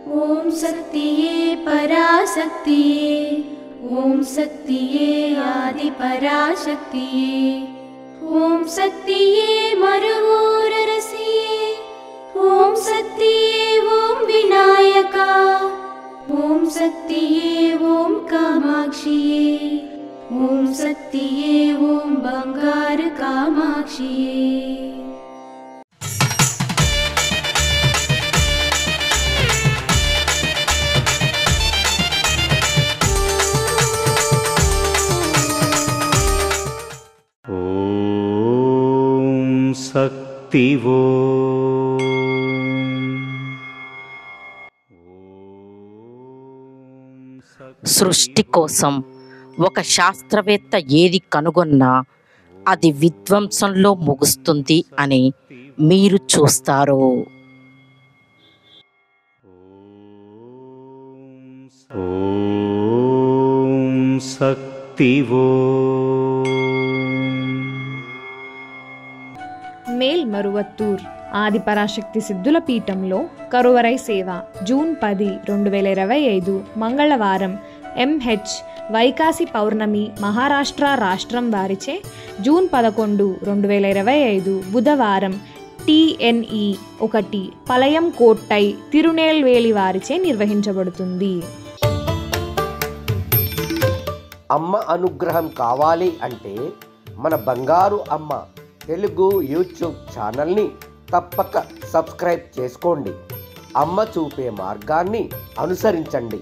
ओम शक्तिये पराशक्तिये, ओम शक्तिये आदि पराशक्तिये, ओम शक्तिये मरुवोररसिये, ओम शक्तिये ओम विनायका, ओम शक्तिये ओम कामाक्षिये, ओम शक्तिये ओम बंगार कामाक्षिये। ओम शक्ति वो సృష్టి కోసం ఒక శాస్త్రవేత్త ఏది కనుగొన్నా అది విధ్వంసంలో ముగుస్తుంది అని మీరు చూస్తారు. ఓం శక్తి वो మేల్మరువత్తూర్ ఆది పరాశక్తి సిద్ధుల పీఠంలో కరువరై సేవ జూన్ 10, 2025 మంగళవారం ఎంహెచ్ వైకాసి పౌర్ణమి మహారాష్ట్ర రాష్ట్రం వారిచే జూన్ 11, 2025 బుధవారం TNE 1 పలయం కోట్టై తిరునేల్వేలి వారిచే నిర్వహించబడుతుంది. అమ్మ అనుగ్రహం కావాలి అంటే మన బంగారు అమ్మ తెలుగు యూట్యూబ్ ఛానల్ని తప్పక సబ్స్క్రైబ్ చేసుకోండి. అమ్మ చూపే మార్గాన్ని అనుసరించండి.